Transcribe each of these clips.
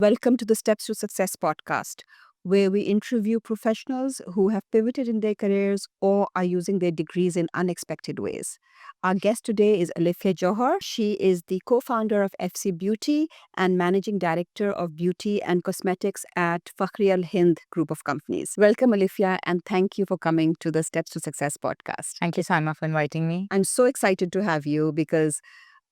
Welcome to the Steps to Success podcast, where we interview professionals who have pivoted in their careers or are using their degrees in unexpected ways. Our guest today is Alifia Johar. She is the co founder of FC Beauty and managing director of beauty and cosmetics at Fakhri Al Hind Group of Companies. Welcome, Alifia, and thank you for coming to the Steps to Success podcast. Thank you, Salma, for inviting me. I'm so excited to have you because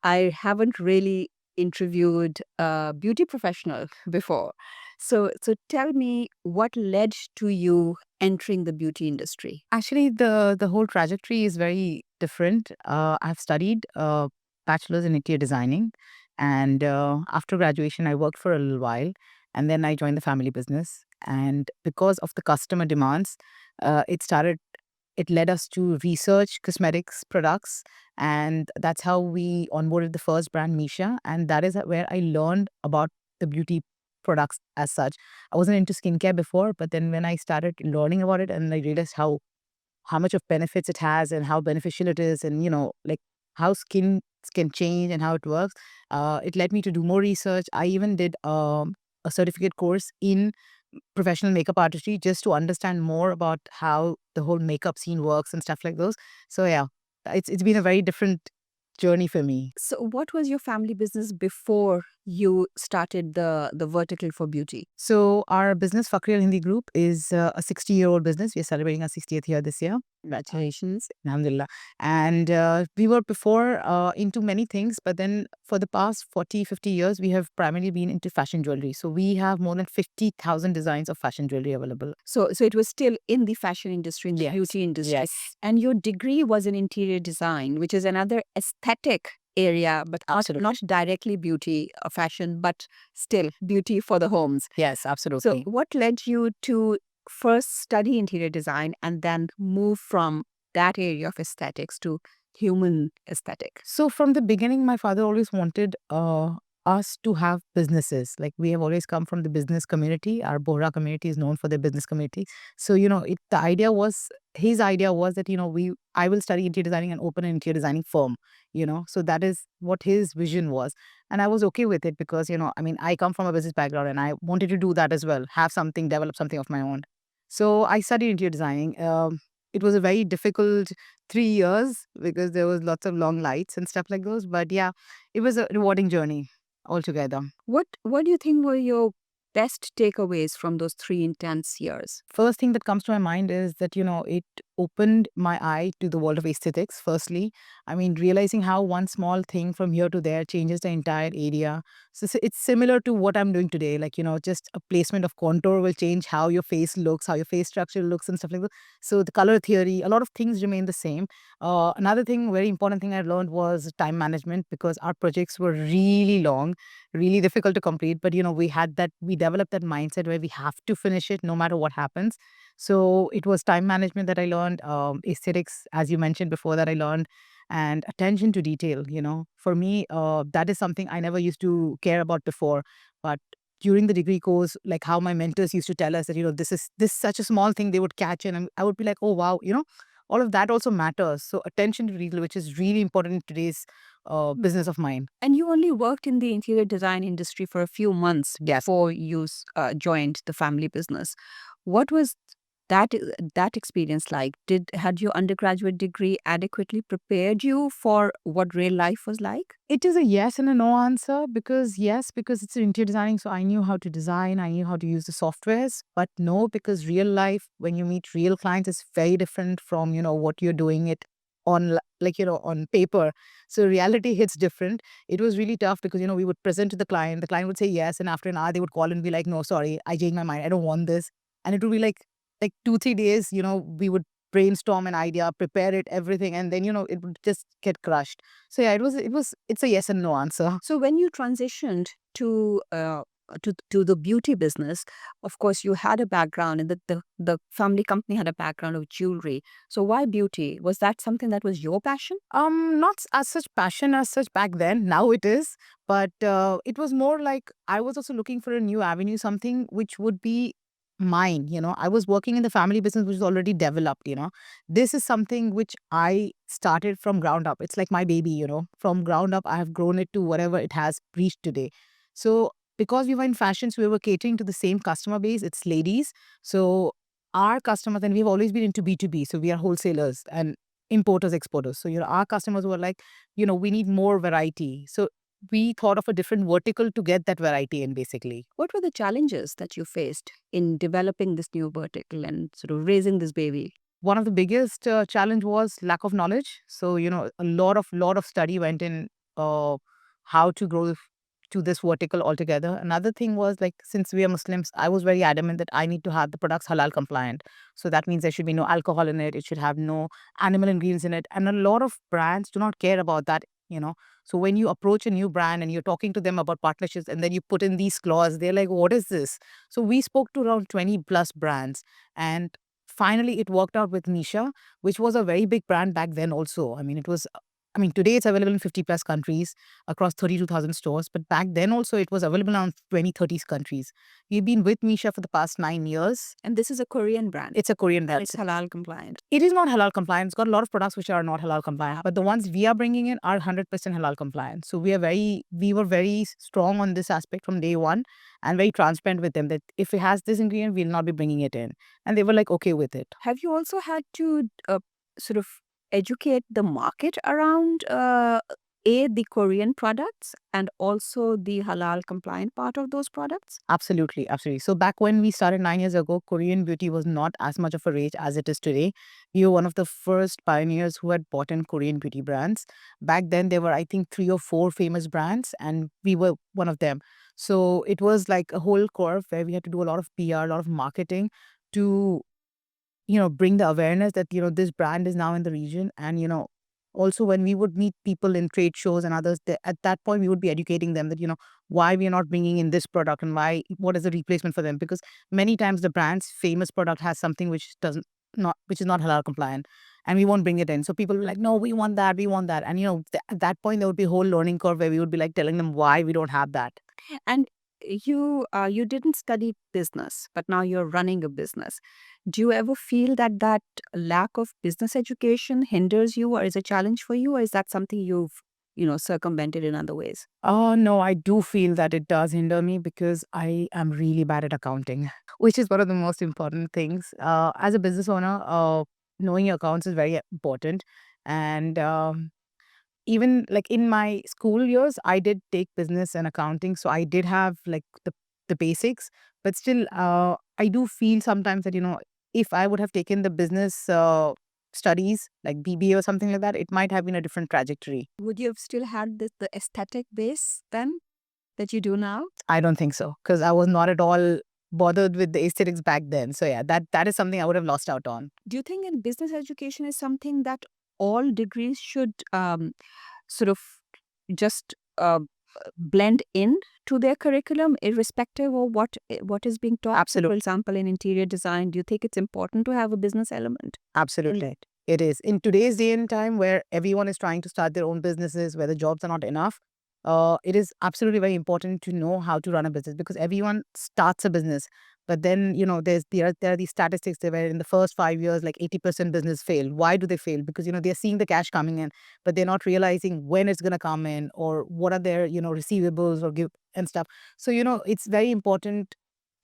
I haven't really interviewed a beauty professional before. So tell me what led to you entering the beauty industry? Actually, the whole trajectory is very different. I've studied bachelor's in interior designing, and after graduation, I worked for a little while, and then I joined the family business. And because of the customer demands, it started. It led us to research cosmetics products, and that's how we onboarded the first brand, Misha. And that is where I learned about the beauty products as such. I wasn't into skincare before, but then when I started learning about it, and I realized how much of benefits it has and how beneficial it is, and like how skin can change and how it works, it led me to do more research. I even did a certificate course in professional makeup artistry just to understand more about how the whole makeup scene works and stuff like those. So yeah, it's been a very different journey for me. So, what was your family business before you started the vertical for beauty? So our business, Fakhri Al Hindi Group, is a 60-year-old business. We are celebrating our 60th year this year. Congratulations. Alhamdulillah. And we were before into many things, but then for the past 40, 50 years, we have primarily been into fashion jewelry. So we have more than 50,000 designs of fashion jewelry available. So it was still in the fashion industry, in the Yes. beauty industry. Yes. And your degree was in interior design, which is another aesthetic area, but not directly beauty or fashion, but still beauty for the homes. Yes, So, absolutely. what led you to first study interior design and then move from that area of aesthetics to human aesthetic? So from the beginning, my father always wanted us to have businesses. Like we have always come from the business community. Our Bohra community is known for their business community. So the idea was his idea was that I will study interior designing and open an interior designing firm. So that is what his vision was, and I was okay with it because I mean I come from a business background and I wanted to do that as well, have something, develop something of my own. So I studied interior designing. It was a very difficult 3 years because there was lots of long lights and stuff like those. But yeah, it was a rewarding journey altogether. What do you think were your best takeaways from those 3 intense years? First thing that comes to my mind is that, it opened my eye to the world of aesthetics, firstly. I mean, realizing how one small thing from here to there changes the entire area. So it's similar to what I'm doing today. Like, just a placement of contour will change how your face looks, how your face structure looks, and stuff like that. So the color theory, a lot of things remain the same. Another thing, very important thing I learned was time management because our projects were really long, really difficult to complete. But we developed that mindset where we have to finish it no matter what happens. So it was time management that I learned, aesthetics, as you mentioned before, that I learned, and attention to detail. For me, that is something I never used to care about before. But during the degree course, like how my mentors used to tell us that, this such a small thing they would catch, and I would be like, oh wow, all of that also matters. So attention to detail, which is really important in today's business of mine. And you only worked in the interior design industry for a few months Yes. before you joined the family business. What was that experience like? Had your undergraduate degree adequately prepared you for what real life was like? It is a yes and a no answer because yes, because it's interior designing. So I knew how to design, I knew how to use the softwares, but no, because real life, when you meet real clients, is very different from, what you're doing it on on paper. So reality hits different. It was really tough because, we would present to the client would say yes. And after an hour, they would call and be like, no, sorry, I changed my mind. I don't want this. And it would be like 2, 3 days, we would brainstorm an idea, prepare it, everything. And then, it would just get crushed. So yeah, it's a yes and no answer. So when you transitioned to the beauty business, of course, you had a background, and the family company had a background of jewelry. So why beauty? Was that something that was your passion? Not as such passion as such back then. Now it is, but it was more like I was also looking for a new avenue, something which would be mine. I was working in the family business, which is already developed. This is something which I started from ground up. It's like my baby. From ground up, I have grown it to whatever it has reached today. So because we were in fashion, so we were catering to the same customer base. It's ladies. So our customers, and we've always been into B2B. So we are wholesalers and importers, exporters. So, our customers were like, we need more variety. So we thought of a different vertical to get that variety in, basically. What were the challenges that you faced in developing this new vertical and sort of raising this baby? One of the biggest challenge was lack of knowledge. So, a lot of study went in how to grow to this vertical altogether. Another thing was, like, since we are Muslims, I was very adamant that I need to have the products halal compliant. So that means there should be no alcohol in it. It should have no animal ingredients in it. And a lot of brands do not care about that. So when you approach a new brand and you're talking to them about partnerships and then you put in these clauses, they're like, what is this? So we spoke to around 20 plus brands, and finally it worked out with Nisha, which was a very big brand back then also. Today it's available in 50 plus countries across 32,000 stores, but back then also it was available in 20, 30 countries. We've been with Nisha for the past 9 years. And this is a Korean brand. It's a Korean brand. It's halal compliant. It is not halal compliant. It's got a lot of products which are not halal compliant, but the ones we are bringing in are 100% halal compliant. So we were very strong on this aspect from day one, and very transparent with them that if it has this ingredient, we'll not be bringing it in. And they were like, okay with it. Have you also had to sort of educate the market around the Korean products and also the halal compliant part of those products? Absolutely, absolutely. So back when we started 9 years ago, Korean beauty was not as much of a rage as it is today. We were one of the first pioneers who had bought in Korean beauty brands. Back then, there were, I think, 3 or 4 famous brands, and we were one of them. So it was like a whole curve where we had to do a lot of PR, a lot of marketing to, bring the awareness that, this brand is now in the region. And, also when we would meet people in trade shows and others, at that point we would be educating them that, why we are not bringing in this product and what is the replacement for them. Because many times the brand's famous product has something which is not halal compliant, and we won't bring it in. So people were like, no, we want that, we want that. And, at that point there would be a whole learning curve where we would be like telling them why we don't have that. And you didn't study business, but now you're running a business. Do you ever feel that lack of business education hinders you or is a challenge for you, or is that something you've circumvented in other ways? Oh, no, I do feel that it does hinder me because I am really bad at accounting, which is one of the most important things. As a business owner, knowing your accounts is very important. And even like in my school years, I did take business and accounting. So I did have like the basics, but still, I do feel sometimes that, if I would have taken the business studies like BBA or something like that, it might have been a different trajectory. Would you have still had the aesthetic base then that you do now? I don't think so, because I was not at all bothered with the aesthetics back then. So yeah, that is something I would have lost out on. Do you think in business education is something that all degrees should sort of just blend in to their curriculum, irrespective of what is being taught? For Absolutely. example, in interior design, do you think it's important to have a business element? Absolutely. It is. In today's day and time where everyone is trying to start their own businesses, where the jobs are not enough, it is absolutely very important to know how to run a business, because everyone starts a business. But then, there are these statistics that where in the first 5 years, like 80% business fail. Why do they fail? Because, they're seeing the cash coming in, but they're not realizing when it's going to come in, or what are their, receivables or give and stuff. So, it's very important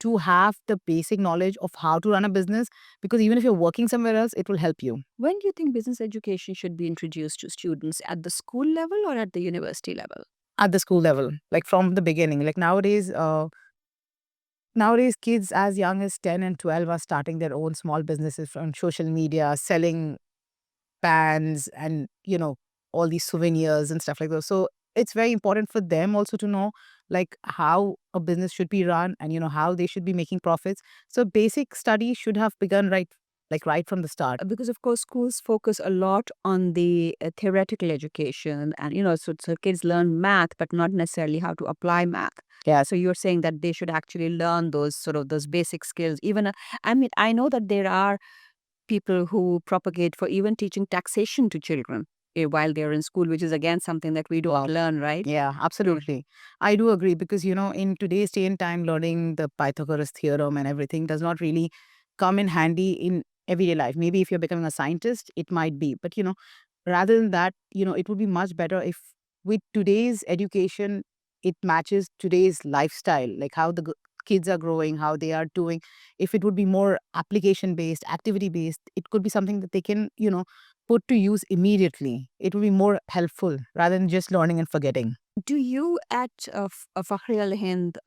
to have the basic knowledge of how to run a business, because even if you're working somewhere else, it will help you. When do you think business education should be introduced to students, at the school level or at the university level? At the school level, like from the beginning. Like nowadays kids as young as 10 and 12 are starting their own small businesses on social media, selling pans and, all these souvenirs and stuff like that. So it's very important for them also to know like how a business should be run, and, how they should be making profits. So basic study should have begun right from the start. Because of course schools focus a lot on the theoretical education, and so kids learn math but not necessarily how to apply math. Yeah. So you're saying that they should actually learn those basic skills. Even I know that there are people who propagate for even teaching taxation to children while they're in school, which is again something that we don't Wow. learn, right? Yeah, absolutely. I do agree, because, in today's day and time, learning the Pythagoras theorem and everything does not really come in handy in everyday life. Maybe if you're becoming a scientist, it might be. But, rather than that, it would be much better if with today's education, it matches today's lifestyle, like how the kids are growing, how they are doing. If it would be more application based, activity based, it could be something that they can, put to use immediately. It would be more helpful rather than just learning and forgetting. Do you at Fakhri Al Hind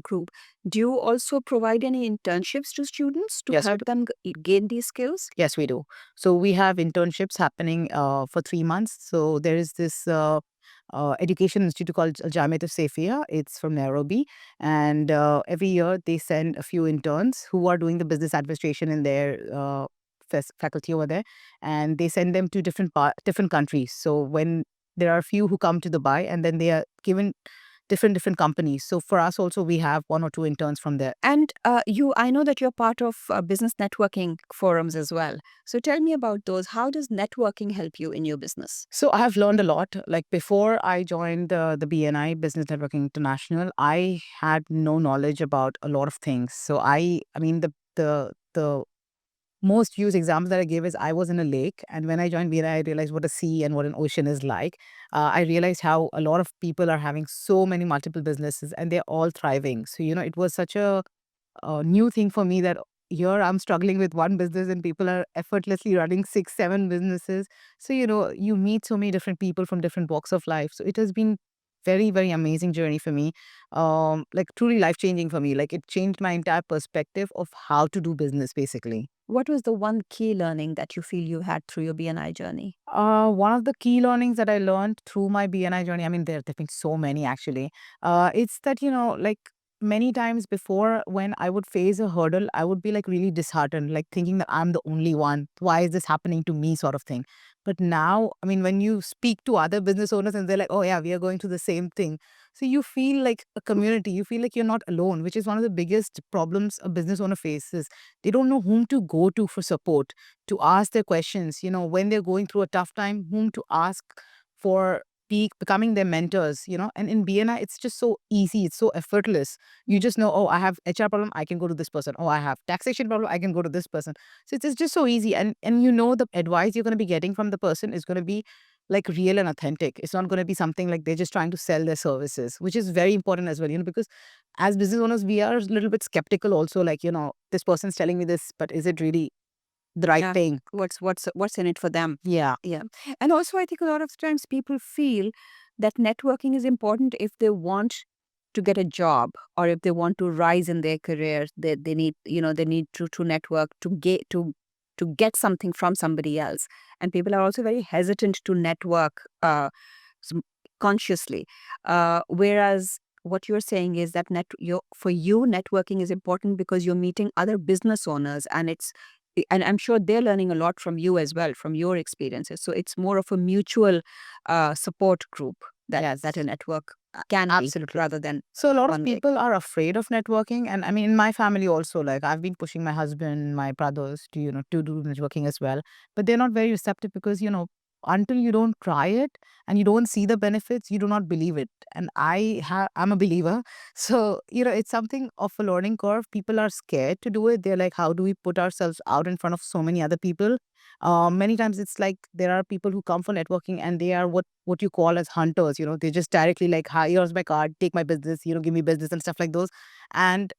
group, do you also provide any internships to students to Yes, we help do. them gain these skills? Yes, we do. So we have internships happening for 3 months. So there is this education institute called Jamiat of Safia. It's from Nairobi, and every year they send a few interns who are doing the business administration in their faculty over there, and they send them to different countries. So when there are a few who come to Dubai, and then they are given different companies. So for us also, we have one or two interns from there. And I know that you're part of business networking forums as well. So tell me about those. How does networking help you in your business? So I have learned a lot. Like before I joined the BNI Business Networking International, I had no knowledge about a lot of things. So I mean, the most used example that I give is I was in a lake, and when I joined BNI, I realized what a sea and what an ocean is like. I realized how a lot of people are having so many multiple businesses, and they're all thriving. So it was such a new thing for me that here I'm struggling with one business and people are effortlessly running 6, 7 businesses. So, you meet so many different people from different walks of life. So it has been very, very amazing journey for me. Like truly life changing for me. Like it changed my entire perspective of how to do business basically. What was the one key learning that you feel you had through your BNI journey? One of the key learnings that I learned through my BNI journey, I mean, there've been so many actually. It's that, like many times before when I would face a hurdle, I would be like really disheartened, like thinking that I'm the only one. Why is this happening to me, sort of thing. But now, I mean, when you speak to other business owners and they're like, oh, yeah, we are going through the same thing. So you feel like a community, you feel like you're not alone, which is one of the biggest problems a business owner faces. They don't know whom to go to for support, to ask their questions, when they're going through a tough time, whom to ask for becoming their mentors, and in BNI, it's just so easy. It's so effortless. You just know, oh, I have HR problem, I can go to this person. Oh, I have taxation problem, I can go to this person. So it's just so easy. And the advice you're going to be getting from the person is going to be like real and authentic. It's not going to be something like they're just trying to sell their services, which is very important as well, because as business owners, we are a little bit skeptical also, like, this person's telling me this, but is it really the right Yeah. thing? What's in it for them? Yeah. Yeah. And also I think a lot of times people feel that networking is important if they want to get a job or if they want to rise in their career. They need, they need to network to get something from somebody else. And people are also very hesitant to network s- consciously. Whereas what you're saying is that for you, networking is important because you're meeting other business owners, and I'm sure they're learning a lot from you as well, from your experiences. So it's more of a mutual support group that a Yes. network can be Absolutely. rather than So a lot of one way. people are afraid of networking, and I mean, in my family also, like I've been pushing my husband, my brothers to to do networking as well, but they're not very receptive because until you don't try it and you don't see the benefits, you do not believe it. And I'm a believer, so it's something of a learning curve. People are scared to do it. They're like, how do we put ourselves out in front of so many other people? Many times it's like there are people who come for networking and they are what you call as hunters. They just directly like, hi, here's my card, take my business, give me business and stuff like those. And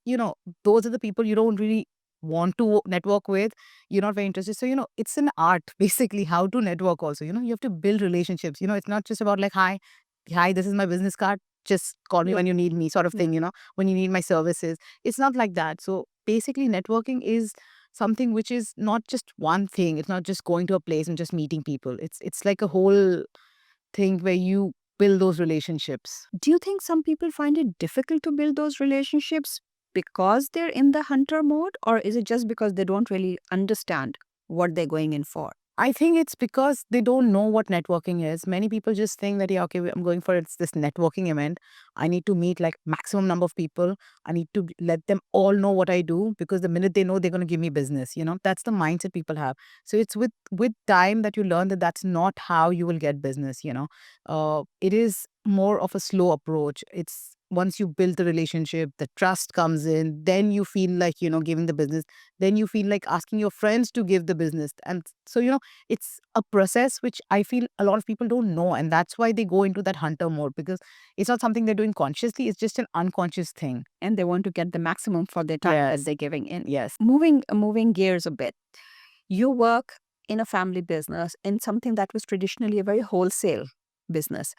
those are the people you don't really want to network with. You're not very interested. So it's an art basically how to network also. You have to build relationships. It's not just about like, hi, this is my business card, just call me Yeah. when you need me, sort of Yeah. thing. When you need my services. It's not like that. So basically networking is something which is not just one thing. It's not just going to a place and just meeting people. It's like a whole thing where you build those relationships. Do you think some people find it difficult to build those relationships because they're in the hunter mode, or is it just because they don't really understand what they're going in for? I think it's because they don't know what networking is. Many people just think that, yeah, okay, I'm going for this networking event. I need to meet like maximum number of people. I need to let them all know what I do because the minute they know, they're going to give me business. That's the mindset people have. So it's with time that you learn that that's not how you will get business. It is more of a slow approach. It's once you build the relationship, the trust comes in, then you feel like, giving the business, then you feel like asking your friends to give the business. And so, it's a process which I feel a lot of people don't know. And that's why they go into that hunter mode, because it's not something they're doing consciously, it's just an unconscious thing. And they want to get the maximum for their time that Yes. they're giving in. Yes. Moving gears a bit, you work in a family business in something that was traditionally a very wholesale business.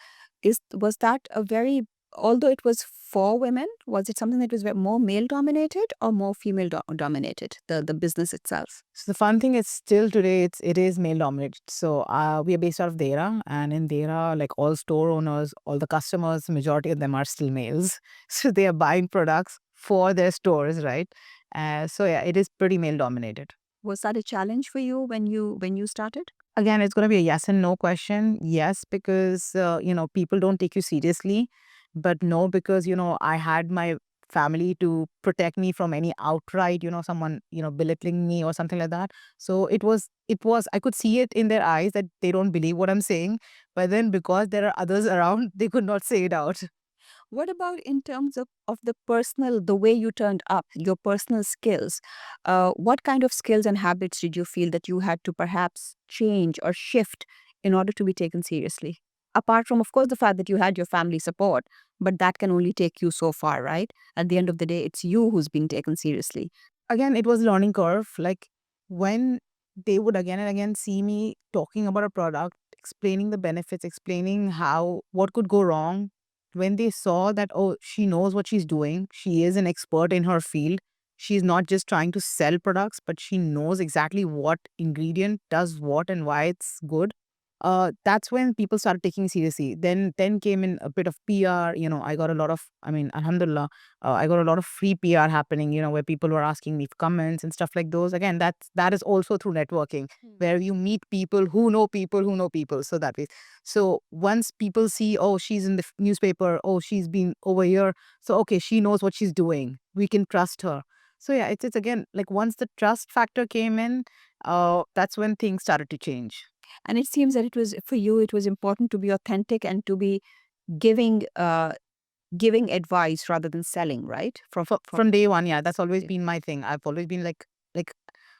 Was that a very, although it was for women, was it something that was more male dominated or more female dominated, the business itself? So the fun thing is, still today it is male dominated. So we are based out of Dera, and in Dera, like, all store owners, all the customers, majority of them are still males. So they are buying products for their stores, right? So yeah, it is pretty male dominated. Was that a challenge for you when you started? Again, it's going to be a yes and no question. Yes, because people don't take you seriously, but no, because I had my family to protect me from any outright, someone belittling me or something like that. So it was I could see it in their eyes that they don't believe what I'm saying, but then because there are others around, they could not say it out. What about in terms of the personal, the way you turned up, your personal skills? What kind of skills and habits did you feel that you had to perhaps change or shift in order to be taken seriously? Apart from, of course, the fact that you had your family support, but that can only take you so far, right? At the end of the day, it's you who's being taken seriously. Again, it was a learning curve. Like, when they would again and again see me talking about a product, explaining the benefits, explaining how what could go wrong, when they saw that, oh, she knows what she's doing, she is an expert in her field, she's not just trying to sell products, but she knows exactly what ingredient does what and why it's good. That's when people started taking seriously. Then came in a bit of PR. I got a lot of, I mean, alhamdulillah, I got a lot of free PR happening, where people were asking me for comments and stuff like those. Again, that is also through networking, where you meet people who know people who know people. So that way. So once people see, oh, she's in the newspaper, oh, she's been over here. So okay, she knows what she's doing. We can trust her. So yeah, it's again, like, once the trust factor came in, that's when things started to change. And it seems that it was for you, it was important to be authentic and to be giving giving advice rather than selling, right? From day one, yeah, that's always been my thing. I've always been like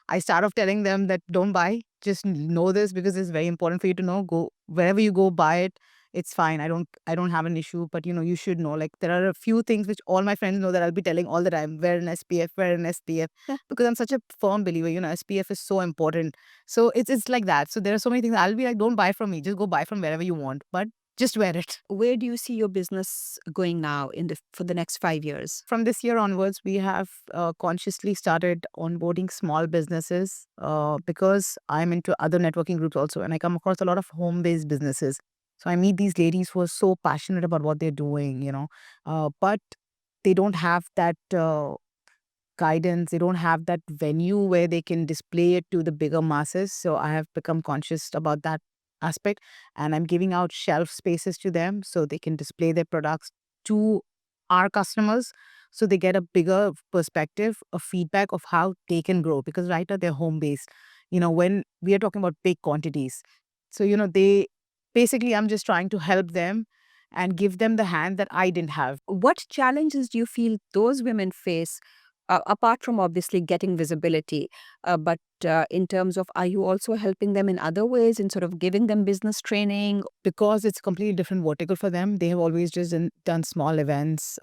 I start off telling them that don't buy, just know this, because it's very important for you to know. Go wherever you go, buy it. It's fine. I don't have an issue, but you should know. Like, there are a few things which all my friends know that I'll be telling all the time. Wear an SPF, wear an SPF, because I'm such a firm believer. SPF is so important. So it's like that. So there are so many things. I'll be like, don't buy from me. Just go buy from wherever you want, but just wear it. Where do you see your business going now for the next 5 years? From this year onwards, we have consciously started onboarding small businesses, because I'm into other networking groups also, and I come across a lot of home based businesses. So I meet these ladies who are so passionate about what they're doing, but they don't have that guidance, they don't have that venue where they can display it to the bigger masses. So I have become conscious about that aspect, and I'm giving out shelf spaces to them so they can display their products to our customers, so they get a bigger perspective, a feedback of how they can grow, because right now they're home based. When we are talking about big quantities, so they basically, I'm just trying to help them and give them the hand that I didn't have. What challenges do you feel those women face, apart from obviously getting visibility? But in terms of, are you also helping them in other ways, in sort of giving them business training? Because it's completely different vertical for them. They have always just done small events.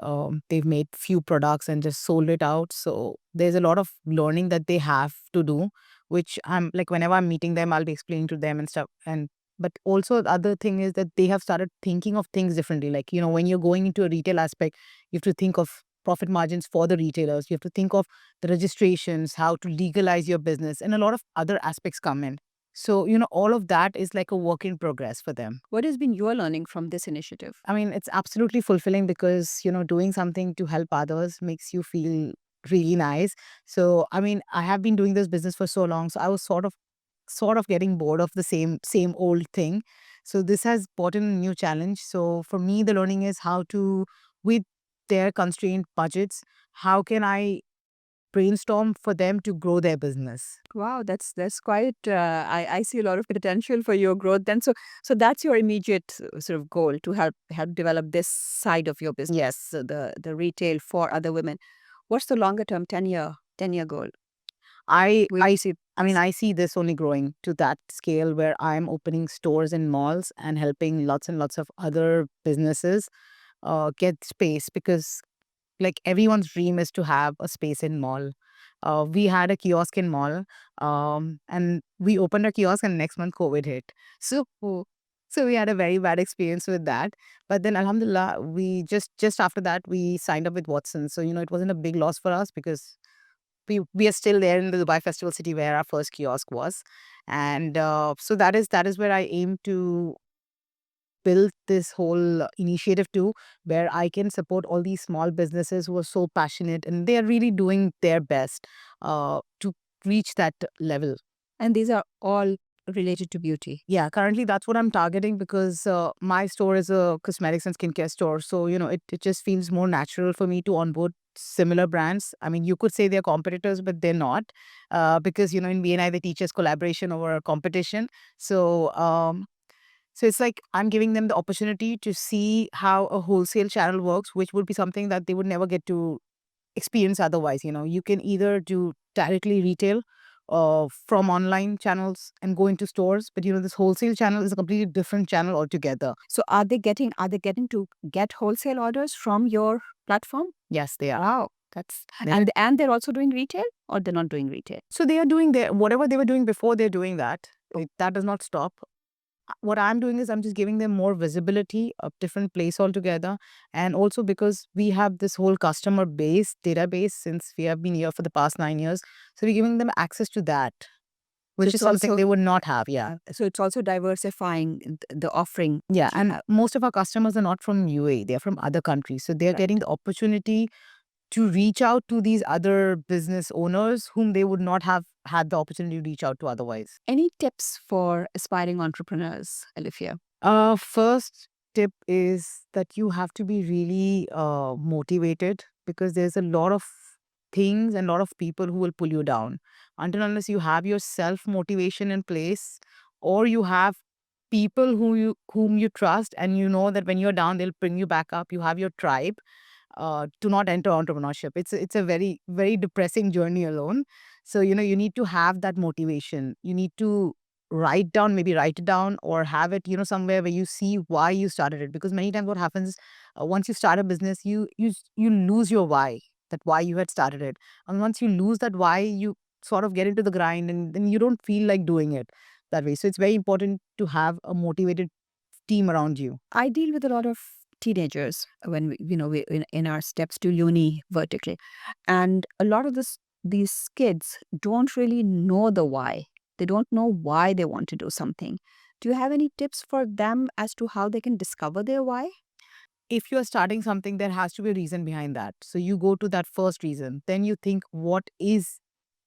They've made few products and just sold it out. So there's a lot of learning that they have to do, which I'm like, whenever I'm meeting them, I'll be explaining to them and stuff. And but also the other thing is that they have started thinking of things differently. Like, when you're going into a retail aspect, you have to think of profit margins for the retailers. You have to think of the registrations, how to legalize your business, and a lot of other aspects come in. So, all of that is like a work in progress for them. What has been your learning from this initiative? I mean, it's absolutely fulfilling, because, doing something to help others makes you feel really nice. So, I mean, I have been doing this business for so long. So I was sort of getting bored of the same old thing. So this has brought in a new challenge. So for me, the learning is how to, with their constrained budgets, how can I brainstorm for them to grow their business. Wow, that's quite. I see a lot of potential for your growth. Then, so that's your immediate sort of goal to help develop this side of your business, Yes. so the retail for other women. What's the longer term 10-year goal? I Where do I you see I mean, this? I see this only growing to that scale where I'm opening stores in malls and helping lots and lots of other businesses get space, because like everyone's dream is to have a space in mall. We had a kiosk in mall, and we opened a kiosk, and next month COVID hit. So, so we had a very bad experience with that. But then, Alhamdulillah, we just after that we signed up with Watson. So it wasn't a big loss for us because we are still there in the Dubai Festival City where our first kiosk was, and so that is where I aim to build this whole initiative too, where I can support all these small businesses who are so passionate and they are really doing their best to reach that level. And these are all related to beauty. Yeah, currently that's what I'm targeting because my store is a cosmetics and skincare store. So, it just feels more natural for me to onboard similar brands. I mean, you could say they're competitors, but they're not because, in BNI, they teach us collaboration over competition. So it's like I'm giving them the opportunity to see how a wholesale channel works, which would be something that they would never get to experience otherwise. You can either do directly retail from online channels and go into stores, but this wholesale channel is a completely different channel altogether. So are they getting to get wholesale orders from your platform? Yes, they are. Wow, that's Yeah. and they're also doing retail, or they're not doing retail? So they are doing their whatever they were doing before, they're doing that. That does not stop. What I'm doing is I'm just giving them more visibility, a different place altogether. And also because we have this whole customer base, database, since we have been here for the past 9 years. So we're giving them access to that, which it's is something also they would not have. Yeah. So it's also diversifying the offering. Yeah. that you And have. most of our customers are not from UAE, they're from other countries. So they're Right. getting the opportunity to reach out to these other business owners whom they would not have had the opportunity to reach out to otherwise. Any tips for aspiring entrepreneurs, Alifia? First tip is that you have to be really motivated, because there's a lot of things and a lot of people who will pull you down. Until unless you have your self motivation in place, or you have people whom you trust and you know that when you're down they'll bring you back up. You have your tribe to not enter entrepreneurship. It's a very very depressing journey alone. So you need to have that motivation. You need to maybe write it down or have it somewhere where you see why you started it. Because many times what happens, once you start a business, you lose your why, that why you had started it. And once you lose that why, you sort of get into the grind and then you don't feel like doing it that way. So it's very important to have a motivated team around you. I deal with a lot of teenagers when we in our steps to uni vertically, and a lot of these kids don't really know the why. They don't know why they want to do something. Do you have any tips for them as to how they can discover their why? If you are starting something, there has to be a reason behind that. So you go to that first reason, then you think what is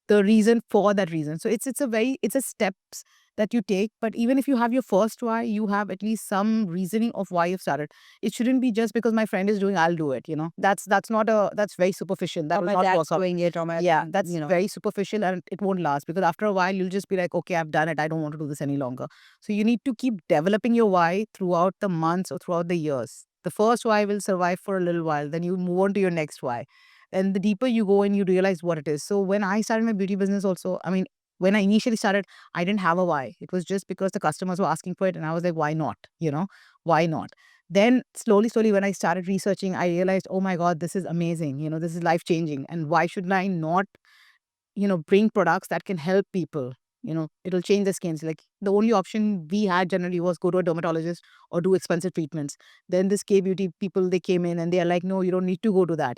the reason for that reason. So it's a steps that you take. But even if you have your first why, you have at least some reasoning of why you've started. It shouldn't be just because my friend is doing, I'll do it. That's very superficial. That Or will my not dad's work out. doing it, or my Yeah, that's you know. very superficial and it won't last, because after a while you'll just be like, okay, I've done it. I don't want to do this any longer. So you need to keep developing your why throughout the months or throughout the years. The first why will survive for a little while, then you move on to your next why. And the deeper you go and you realize what it is. So when I started my beauty business also, I mean, when I initially started, I didn't have a why. It was just because the customers were asking for it and I was like, why not? Why not? Then slowly, when I started researching, I realized, oh my God, this is amazing. This is life changing. And why should I not bring products that can help people? It'll change the skins. Like the only option we had generally was go to a dermatologist or do expensive treatments. Then this K beauty people, they came in and they are like, no, you don't need to go to that.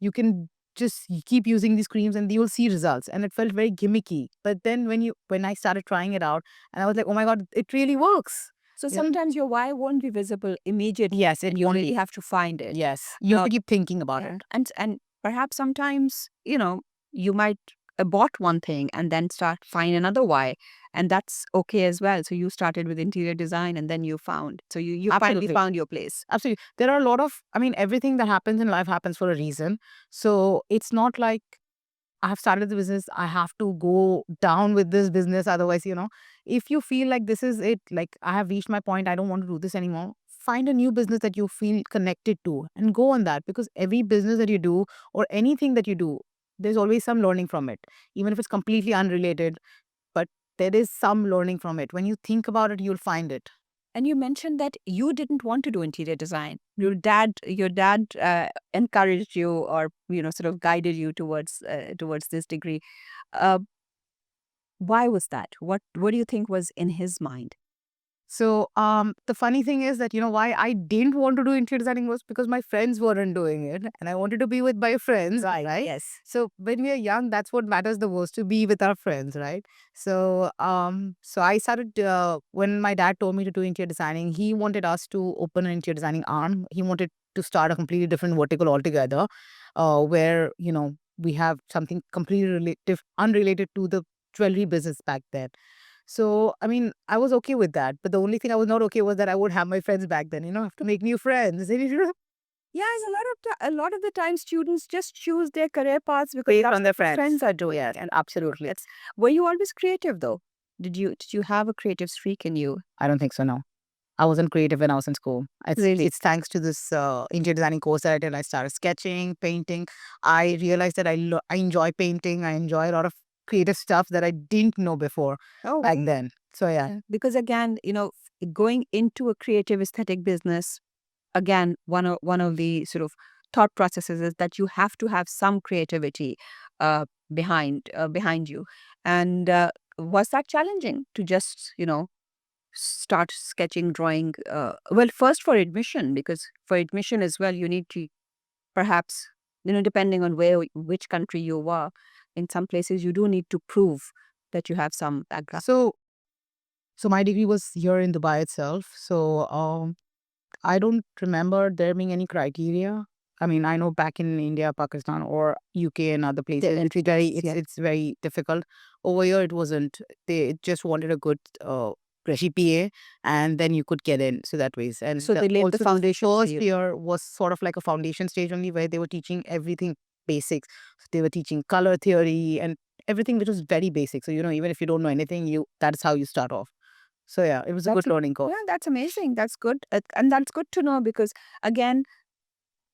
You can just keep using these creams and you'll see results. And it felt very gimmicky. But then when I started trying it out, and I was like, oh my God, it really works. So Yeah. sometimes your why won't be visible immediately. Yes, it and you won't really be. have to find it. Yes. You have Uh, to keep thinking about Yeah. it. And perhaps sometimes, you might abort one thing and then start find another why. And that's okay as well. So you started with interior design and then you found. So you finally Absolutely. found your place. Absolutely. There are a lot of, I mean, everything that happens in life happens for a reason. So it's not like I have started the business. I have to go down with this business. Otherwise, if you feel like this is it, like I have reached my point, I don't want to do this anymore. Find a new business that you feel connected to and go on that, because every business that you do or anything that you do, there's always some learning from it, even if it's completely unrelated, but there is some learning from it. When you think about it, you'll find it. And you mentioned that you didn't want to do interior design. Your dad encouraged you, or sort of guided you towards this degree. Uh, why was that? What do you think was in his mind? So the funny thing is that why I didn't want to do interior designing was because my friends weren't doing it, and I wanted to be with my friends, right? Yes. So when we are young, that's what matters the most, to be with our friends, right? So so I started when my dad told me to do interior designing. He wanted us to open an interior designing arm. He wanted to start a completely different vertical altogether, where we have something completely unrelated to the jewelry business back then. So, I mean, I was okay with that. But the only thing I was not okay was that I would have my friends back then, have to make new friends. Yes, a lot of the time students just choose their career paths because Based that's on their what their friends. friends are doing. Yes, And absolutely. that's were you always creative though? Did you have a creative streak in you? I don't think so, no. I wasn't creative when I was in school. Really? It's thanks to this interior designing course that I did. I started sketching, painting. I realized that I enjoy painting. I enjoy a lot of creative stuff that I didn't know before Oh, back then. So, yeah. yeah. Because again, going into a creative aesthetic business, again, one of the sort of thought processes is that you have to have some creativity uh, behind you. And was that challenging to just start sketching, drawing? Well, first for admission, because for admission as well, you need to perhaps depending on which country you are. In some places, you do need to prove that you have some background. So, so my degree was here in Dubai itself. So, I don't remember there being any criteria. I mean, I know back in India, Pakistan, or UK and other places, The entry tests, yeah. it's very difficult. Over here, it wasn't. They just wanted a good GPA, and then you could get in. So that ways. And So they laid the also the foundation for first you. year was sort of like a foundation stage only, where they were teaching everything basics. So they were teaching color theory and everything, which was very basic. So even if you don't know anything, that's how you start off. So yeah, it was a That's good learning curve. Yeah, that's amazing. That's good. And that's good to know because, again,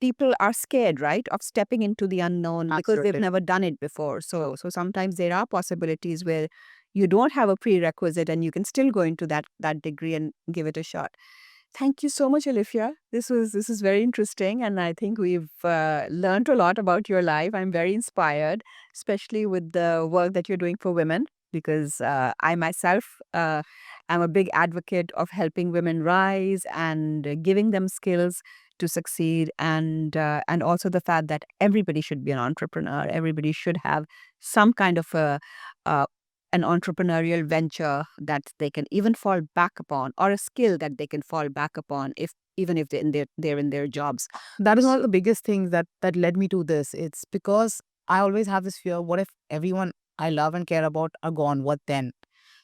people are scared, right, of stepping into the unknown because they've Absolutely. never done it before. So sometimes there are possibilities where you don't have a prerequisite and you can still go into that degree and give it a shot. Thank you so much, Olivia. This is very interesting, and I think we've learned a lot about your life. I'm very inspired, especially with the work that you're doing for women, because I myself am a big advocate of helping women rise and giving them skills to succeed, and also the fact that everybody should be an entrepreneur. Everybody should have some kind of a an entrepreneurial venture that they can even fall back upon, or a skill that they can fall back upon, if even if they're in their jobs. That is one of the biggest things that led me to this. It's because I always have this fear: what if everyone I love and care about are gone? What then?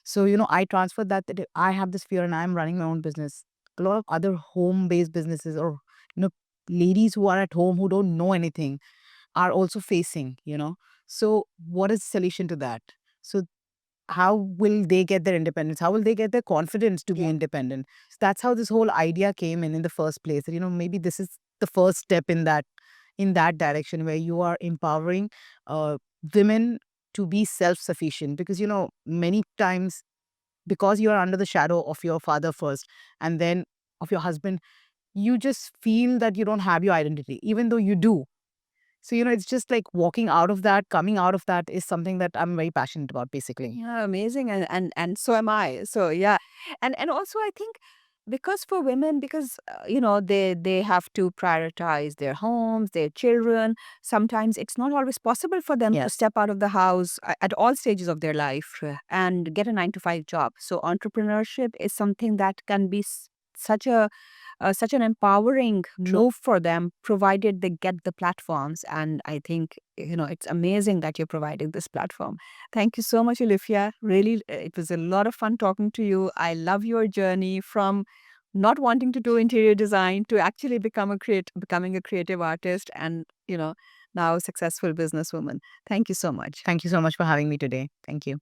So, I transferred that I have this fear and I'm running my own business. A lot of other home-based businesses, or, you know, ladies who are at home who don't know anything, are also facing. So what is the solution to that? So how will they get their independence? How will they get their confidence to be independent? So that's how this whole idea came in the first place. That, maybe this is the first step in that direction, where you are empowering uh, women to be self-sufficient. Because many times, because you are under the shadow of your father first, and then of your husband, you just feel that you don't have your identity, even though you do. So it's just like walking out of that, coming out of that is something that I'm very passionate about, basically. Yeah, amazing, and so am I. So yeah, and also I think because for women, because they have to prioritize their homes, their children. Sometimes it's not always possible for them to Yes. step out of the house at all stages of their life and get a 9 to 5 job. So entrepreneurship is something that can be such an empowering move for them, provided they get the platforms. And I think, it's amazing that you're providing this platform. Thank you so much, Olivia. Really, it was a lot of fun talking to you. I love your journey from not wanting to do interior design to actually becoming a creative artist. And, now a successful businesswoman. Thank you so much. Thank you so much for having me today. Thank you.